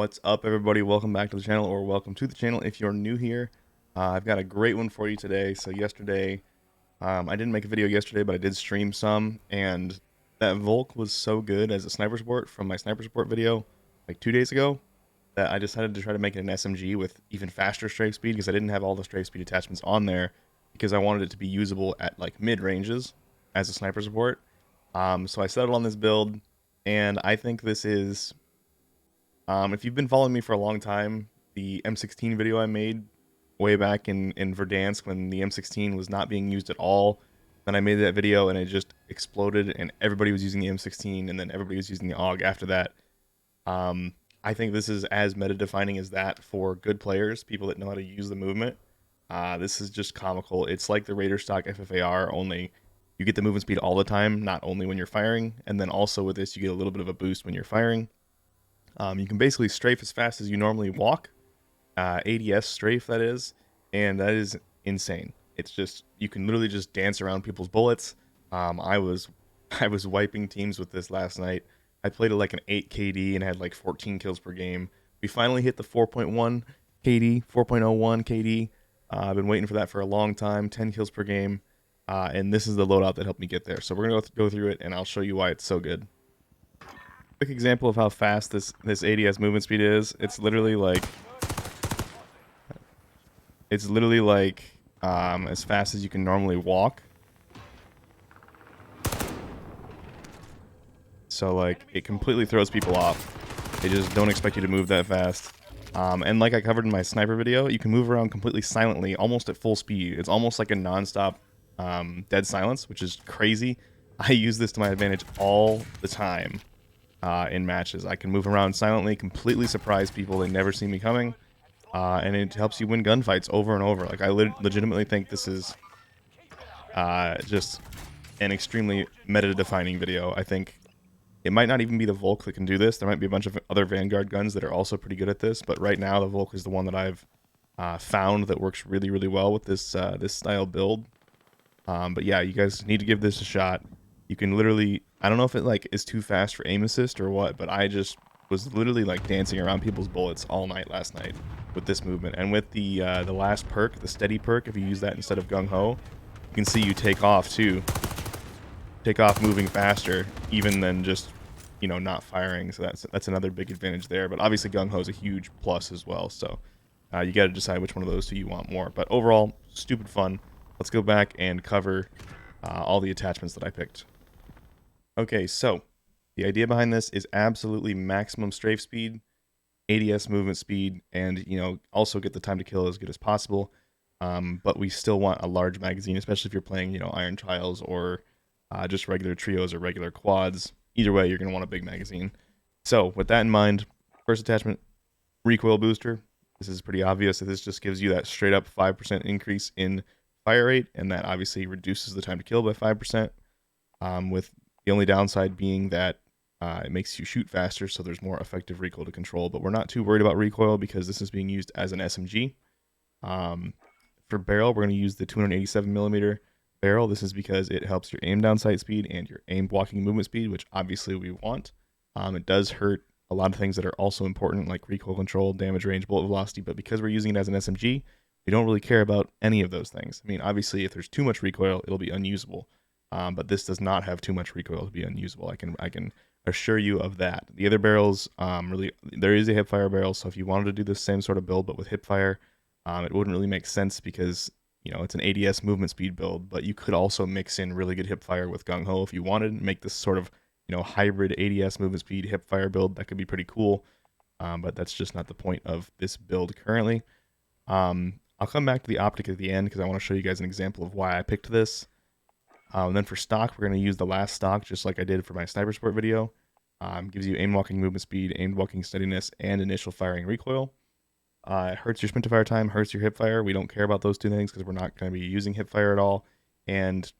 What's up, everybody? Welcome back to the channel, or welcome to the channel if you're new here. I've got a great one for you today. So yesterday, I didn't make a video yesterday, but I did stream some, and that Volk was so good as a sniper support from my sniper support video like 2 days ago that I decided to try to make it an SMG with even faster strafe speed because I didn't have all the strafe speed attachments on there because I wanted it to be usable at like mid ranges as a sniper support. So I settled on this build, and I think this is if you've been following me for a long time, the M16 video I made way back in Verdansk when the M16 was not being used at all, then I made that video and it just exploded and everybody was using the M16 and then everybody was using the AUG after that. I think this is as meta defining as that for good players, people that know how to use the movement. This is just comical. It's like the Raider stock FFAR, only you get the movement speed all the time, not only when you're firing, and then also with this you get a little bit of a boost when you're firing. You can basically strafe as fast as you normally walk, ADS strafe that is, and that is insane. It's just, you can literally just dance around people's bullets. I was wiping teams with this last night. I played at like an 8 KD and had like 14 kills per game. We finally hit the 4.1 KD, 4.01 KD. I've been waiting for that for a long time, 10 kills per game, and this is the loadout that helped me get there. So we're gonna go through it, and I'll show you why it's so good. Quick example of how fast this ADS movement speed is. It's literally like as fast as you can normally walk. So like it completely throws people off. They just don't expect you to move that fast. And like I covered in my sniper video, you can move around completely silently, almost at full speed. It's almost like a non-stop dead silence, which is crazy. I use this to my advantage all the time. In matches, I can move around silently, completely surprise people. They never see me coming, and it helps you win gunfights over and over. Like I legitimately think this is just an extremely meta-defining video. I think it might not even be the Volk that can do this. There might be a bunch of other Vanguard guns that are also pretty good at this, but right now the Volk is the one that I've found that works really, really well with this this style build. But yeah, you guys need to give this a shot. You can literally, I don't know if it like is too fast for aim assist or what, but I just was literally like dancing around people's bullets all night last night with this movement. And with the last perk, the steady perk, if you use that instead of gung ho, you can see you take off too. Take off moving faster, even than just, you know, not firing. So that's another big advantage there. But obviously gung ho is a huge plus as well. So you got to decide which one of those two you want more. But overall, stupid fun. Let's go back and cover all the attachments that I picked. Okay, so the idea behind this is absolutely maximum strafe speed, ADS movement speed, and, you know, also get the time to kill as good as possible. But we still want a large magazine, especially if you're playing, you know, Iron Trials or just regular trios or regular quads. Either way, you're going to want a big magazine. So with that in mind, first attachment, recoil booster. This is pretty obvious that this just gives you that straight up 5% increase in fire rate, and that obviously reduces the time to kill by 5%, with the only downside being that it makes you shoot faster, so there's more effective recoil to control. But we're not too worried about recoil because this is being used as an SMG. For barrel, we're going to use the 287mm barrel. This is because it helps your aim down sight speed and your aim blocking movement speed, which obviously we want. It does hurt a lot of things that are also important, like recoil control, damage range, bullet velocity, but because we're using it as an SMG, we don't really care about any of those things. I mean, obviously, if there's too much recoil, it'll be unusable. But this does not have too much recoil to be unusable. I can assure you of that. The other barrels, really, there is a hipfire barrel, so if you wanted to do the same sort of build but with hipfire, it wouldn't really make sense because, you know, it's an ADS movement speed build, but you could also mix in really good hipfire with gung ho if you wanted and make this sort of, you know, hybrid ADS movement speed hipfire build. That could be pretty cool, but that's just not the point of this build currently. I'll come back to the optic at the end because I want to show you guys an example of why I picked this. And then for stock, we're going to use the last stock just like I did for my sniper sport video. Gives you aim walking movement speed, aim walking steadiness, and initial firing recoil. It hurts your sprint to fire time, hurts your hip fire. We don't care about those two things because we're not going to be using hip fire at all. And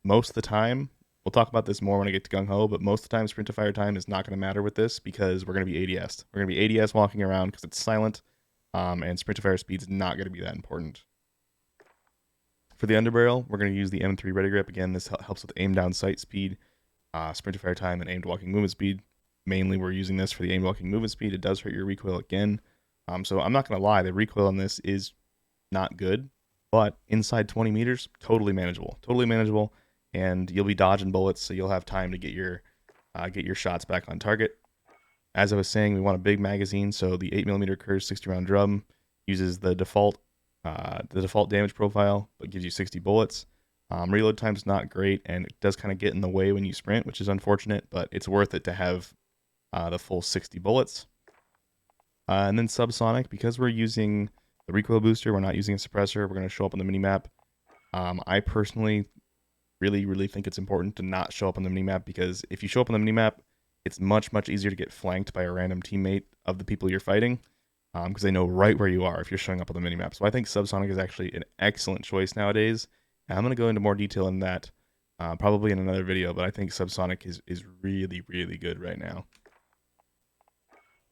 most of the time, we'll talk about this more when I get to gung ho, but most of the time sprint to fire time is not going to matter with this because we're going to be ADS. We're going to be ADS walking around because it's silent, and sprint to fire speed is not going to be that important. For the underbarrel, we're going to use the M3 ready grip. Again, this helps with aim down sight speed, sprint to fire time, and aimed walking movement speed. mainly we're using this for the aim blocking movement speed. It does hurt your recoil again. So I'm not going to lie, the recoil on this is not good, but inside 20 meters, totally manageable, and you'll be dodging bullets, so you'll have time to get your shots back on target. As I was saying, we want a big magazine, so the 8mm Kurz 60-round drum uses the default damage profile, but gives you 60 bullets. Reload time's not great, and it does kind of get in the way when you sprint, which is unfortunate, but it's worth it to have the full 60 bullets. And then subsonic, because we're using the recoil booster, we're not using a suppressor, we're going to show up on the minimap. I personally really think it's important to not show up on the minimap, because if you show up on the minimap, it's much easier to get flanked by a random teammate of the people you're fighting, because they know right where you are if you're showing up on the minimap. So I think subsonic is actually an excellent choice nowadays. And I'm going to go into more detail in that probably in another video, but I think subsonic is really good right now.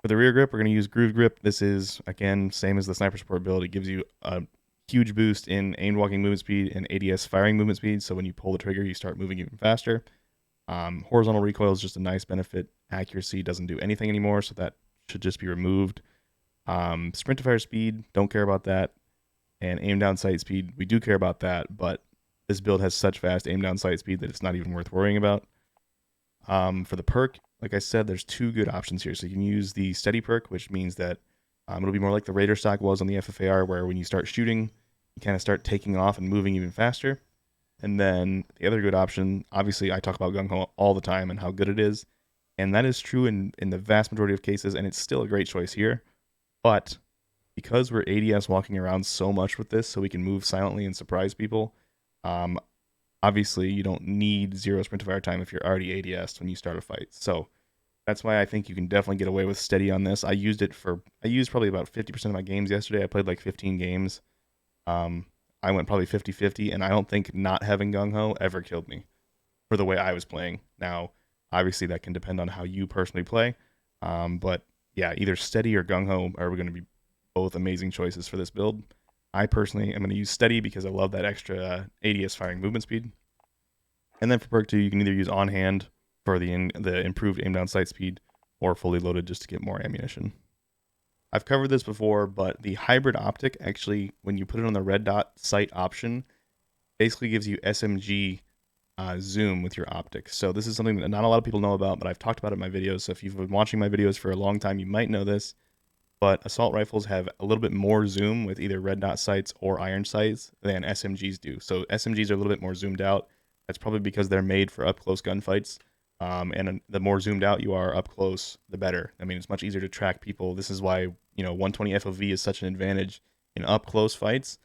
For the rear grip, we're going to use Groove Grip. This is, again, same as the Sniper Support build. It gives you a huge boost in aimed walking movement speed and ADS firing movement speed, so when you pull the trigger, you start moving even faster. Horizontal recoil is just a nice benefit. Accuracy doesn't do anything anymore, so that should just be removed. Sprint to fire speed, don't care about that. And aim down sight speed, we do care about that, but this build has such fast aim down sight speed that it's not even worth worrying about. For the perk, like I said, there's two good options here. So you can use the steady perk, which means that it'll be more like the Raider stock was on the FFAR, where when you start shooting, you kind of start taking off and moving even faster. And then the other good option, obviously I talk about Gung Ho all the time and how good it is, and that is true in the vast majority of cases, and it's still a great choice here. But because we're ADS walking around so much with this, so we can move silently and surprise people, obviously you don't need 0 sprint to fire time if you're already ADS when you start a fight. So that's why I think you can definitely get away with steady on this. I used probably about 50% of my games yesterday. I played like 15 games. I went probably 50-50, and I don't think not having Gung Ho ever killed me for the way I was playing. Now, obviously that can depend on how you personally play, but yeah, either steady or Gung Ho are going to be both amazing choices for this build. I personally am going to use steady because I love that extra ADS firing movement speed. And then for perk 2, you can either use on hand for the improved aim down sight speed, or fully loaded just to get more ammunition. I've covered this before, but the Hybrid Optic actually, when you put it on the red dot sight option, basically gives you SMG zoom with your optics. So this is something that not a lot of people know about, but I've talked about it in my videos. So if you've been watching my videos for a long time, you might know this. But assault rifles have a little bit more zoom with either red dot sights or iron sights than SMGs do. So SMGs are a little bit more zoomed out. That's probably because they're made for up close gunfights. And the more zoomed out you are up close, the better. I mean, it's much easier to track people. This is why 120 FOV is such an advantage in up close fights,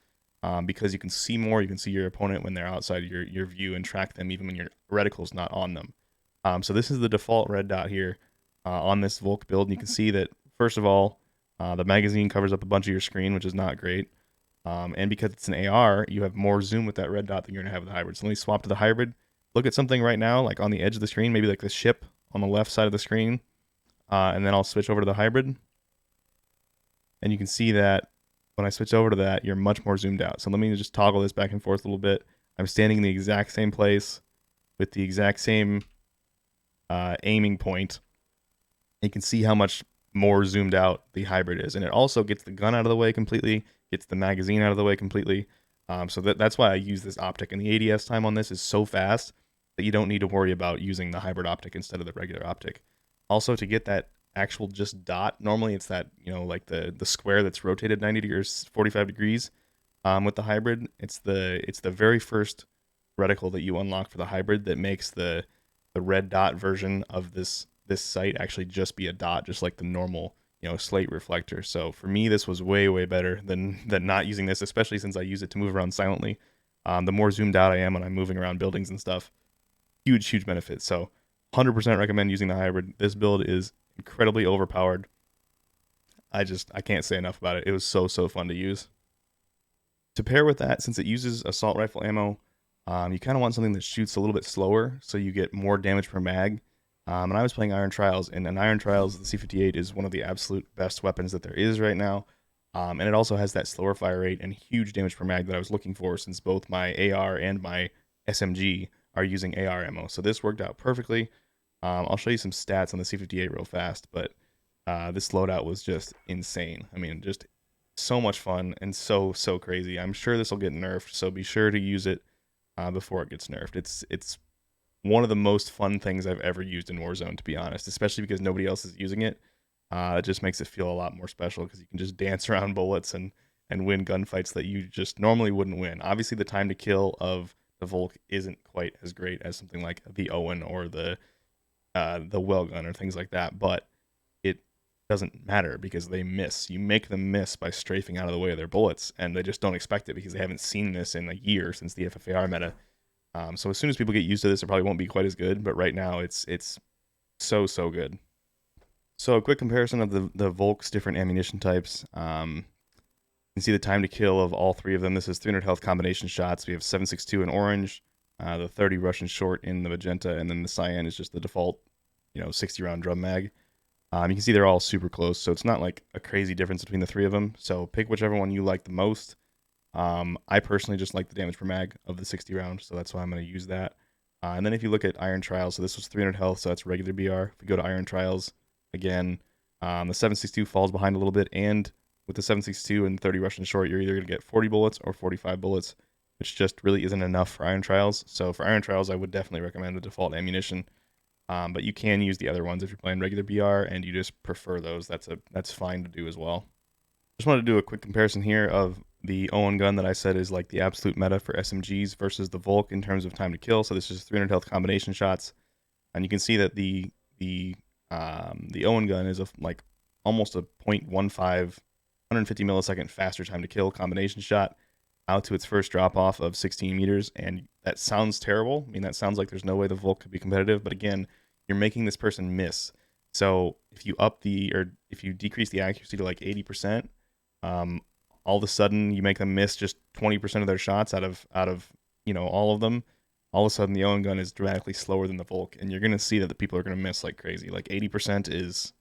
because you can see more. You can see your opponent when they're outside your view and track them even when your reticle's not on them. So this is the default red dot here on this Volk build. And you can see that, first of all, the magazine covers up a bunch of your screen, which is not great. And because it's an AR, you have more zoom with that red dot than you're going to have with the hybrid. So let me swap to the hybrid. Look at something right now, like on the edge of the screen, maybe like the ship on the left side of the screen. And then I'll switch over to the hybrid. And you can see that when I switch over to that, you're much more zoomed out. So let me just toggle this back and forth a little bit. I'm standing in the exact same place with the exact same aiming point. You can see how much more zoomed out the hybrid is. And it also gets the gun out of the way completely, gets the magazine out of the way completely. So that's why I use this optic. And the ADS time on this is so fast that you don't need to worry about using the hybrid optic instead of the regular optic. Also, to get that actual just dot, normally it's that, like the square that's rotated 90 or 45 degrees. With the hybrid, it's the very first reticle that you unlock for the hybrid that makes the red dot version of this sight actually just be a dot, just like the normal slate reflector. So for me, this was way better than not using this, especially since I use it to move around silently. The more zoomed out I am when I'm moving around buildings and stuff, huge benefit. So 100% recommend using the hybrid. This build is incredibly overpowered. I can't say enough about it. It was so fun to use. To pair with that, since it uses assault rifle ammo, you kind of want something that shoots a little bit slower so you get more damage per mag. And I was playing Iron Trials, and in Iron Trials, the C58 is one of the absolute best weapons that there is right now. And it also has that slower fire rate and huge damage per mag that I was looking for, since both my AR and my SMG are using AR ammo. So this worked out perfectly. I'll show you some stats on the C58 real fast, but this loadout was just insane. I mean, just so much fun and so crazy. I'm sure this will get nerfed, so be sure to use it before it gets nerfed. It's one of the most fun things I've ever used in Warzone, to be honest, especially because nobody else is using it. It just makes it feel a lot more special because you can just dance around bullets and win gunfights that you just normally wouldn't win. Obviously, the time to kill of the Volk isn't quite as great as something like the Owen or the well gun or things like that, but it doesn't matter because they miss. You make them miss by strafing out of the way of their bullets, and they just don't expect it because they haven't seen this in a year since the FFAR meta. So as soon as people get used to this, it probably won't be quite as good, but right now it's so good. So a quick comparison of the Volk's different ammunition types. You can see the time to kill of all three of them. This is 300 health combination shots. We have 7.62 in orange, the 30 Russian short in the magenta, and then the cyan is just the default, 60 round drum mag. You can see they're all super close, so it's not like a crazy difference between the three of them. So pick whichever one you like the most. I personally just like the damage per mag of the 60 round, so that's why I'm going to use that. And then if you look at Iron Trials, so this was 300 health, so that's regular BR. If we go to Iron Trials, again, the 7.62 falls behind a little bit, and with the 7.62 and 30 Russian short, you're either going to get 40 bullets or 45 bullets, which just really isn't enough for Iron Trials. So for Iron Trials, I would definitely recommend the default ammunition. But you can use the other ones if you're playing regular BR and you just prefer those. That's fine to do as well. Just wanted to do a quick comparison here of the Owen gun that I said is like the absolute meta for SMGs versus the Volk in terms of time to kill. So this is 300 health combination shots, and you can see that the Owen gun is like almost a 0.15, 150 millisecond faster time to kill combination shot out to its first drop off of 16 meters, and that sounds terrible. I mean, that sounds like there's no way the Volk could be competitive, but again, you're making this person miss. So if you decrease the accuracy to like 80%, all of a sudden you make them miss just 20% of their shots out of all of them. All of a sudden the Owen gun is dramatically slower than the Volk, and you're going to see that the people are going to miss like crazy. Like 80% is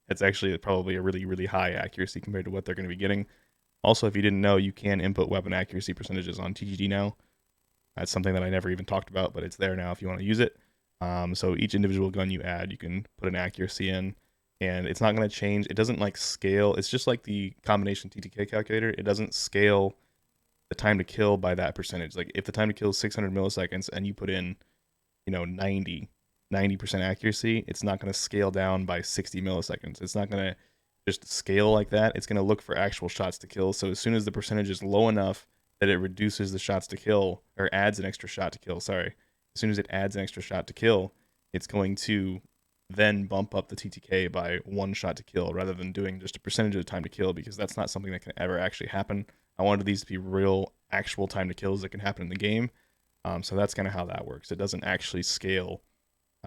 it's actually probably a really high accuracy compared to what they're going to be getting. Also, if you didn't know, you can input weapon accuracy percentages on TGD now. That's something that I never even talked about, but it's there now if you want to use it. So each individual gun you add, you can put an accuracy in, and it's not going to change. It doesn't like scale. It's just like the combination TTK calculator. It doesn't scale the time to kill by that percentage. Like if the time to kill is 600 milliseconds and you put in, 90% accuracy, it's not going to scale down by 60 milliseconds. It's not going to just scale like that. It's going to look for actual shots to kill. So as soon as the percentage is low enough that it reduces the shots to kill, or adds an extra shot to kill, sorry. As soon as it adds an extra shot to kill, it's going to then bump up the TTK by one shot to kill rather than doing just a percentage of the time to kill, because that's not something that can ever actually happen. I wanted these to be real, actual time to kills that can happen in the game. So that's kind of how that works. It doesn't actually scale.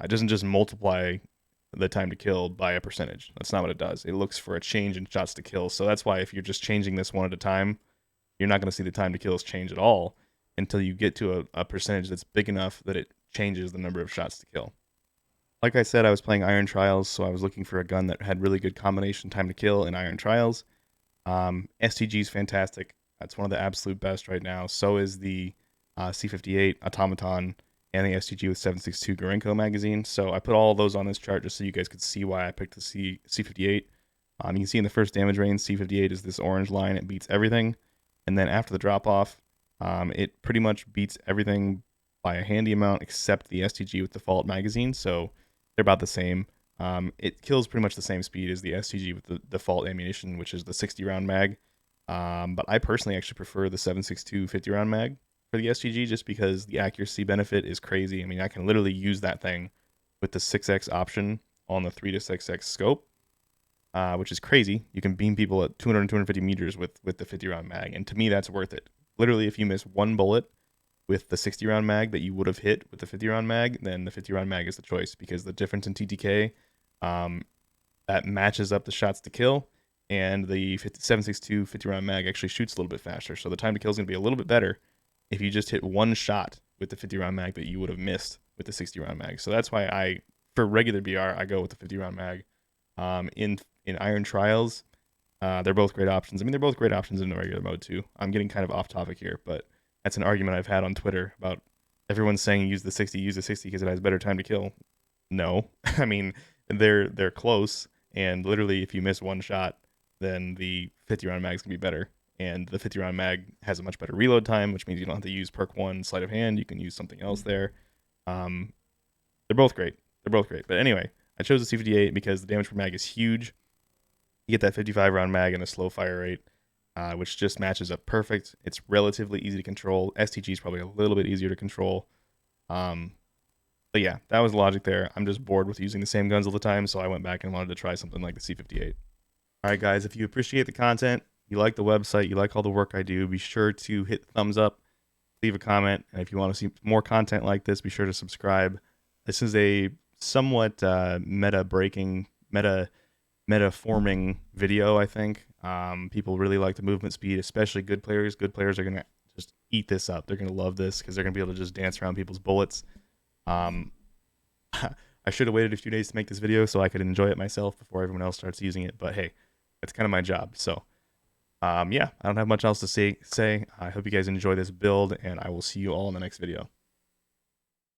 It doesn't just multiply the time to kill by a percentage. That's not what it does. It looks for a change in shots to kill. So that's why if you're just changing this one at a time, you're not going to see the time to kills change at all until you get to a percentage that's big enough that it changes the number of shots to kill. Like I said, I was playing Iron Trials, so I was looking for a gun that had really good combination time to kill in Iron Trials. STG is fantastic. That's one of the absolute best right now. So is the C58 Automaton and the STG with 7.62 Gorenko magazine. So I put all of those on this chart just so you guys could see why I picked the C58. You can see in the first damage range, C58 is this orange line. It beats everything. And then after the drop-off, it pretty much beats everything by a handy amount except the STG with default magazine. So they're about the same. It kills pretty much the same speed as the STG with the default ammunition, which is the 60-round mag. But I personally actually prefer the 7.62 50-round mag for the STG just because the accuracy benefit is crazy. I mean, I can literally use that thing with the 6x option on the 3 to 6x scope, which is crazy. You can beam people at 200 and 250 meters with the 50-round mag, and to me, that's worth it. Literally, if you miss one bullet with the 60-round mag that you would have hit with the 50-round mag, then the 50-round mag is the choice because the difference in TTK, that matches up the shots to kill, and the 7.62 50-round mag actually shoots a little bit faster, so the time to kill is going to be a little bit better if you just hit one shot with the 50-round mag that you would have missed with the 60-round mag. So that's why for regular BR, I go with the 50-round mag. In Iron Trials, they're both great options. I mean, they're both great options in the regular mode too. I'm getting kind of off topic here, but that's an argument I've had on Twitter about everyone saying use the 60 because it has better time to kill. No. I mean, they're close, and literally if you miss one shot, then the 50 round mag's gonna be better. And the 50 round mag has a much better reload time, which means you don't have to use perk one sleight of hand. You can use something else there. Um, they're both great. They're both great. But anyway, I chose the C58 because the damage per mag is huge. You get that 55 round mag and a slow fire rate, which just matches up perfect. It's relatively easy to control. STG is probably a little bit easier to control. Um, but yeah, that was the logic there. I'm just bored with using the same guns all the time, so I went back and wanted to try something like the C58. All right, guys, if you appreciate the content, you like the website, you like all the work I do, be sure to hit the thumbs up, leave a comment, and if you want to see more content like this, be sure to subscribe. This is a somewhat meta forming video, I think. People really like the movement speed, especially good players. Good players are going to just eat this up. They're going to love this because they're going to be able to just dance around people's bullets. Um, I should have waited a few days to make this video so I could enjoy it myself before everyone else starts using it. But hey, that's kind of my job. So yeah, I don't have much else to say. I hope you guys enjoy this build, and I will see you all in the next video.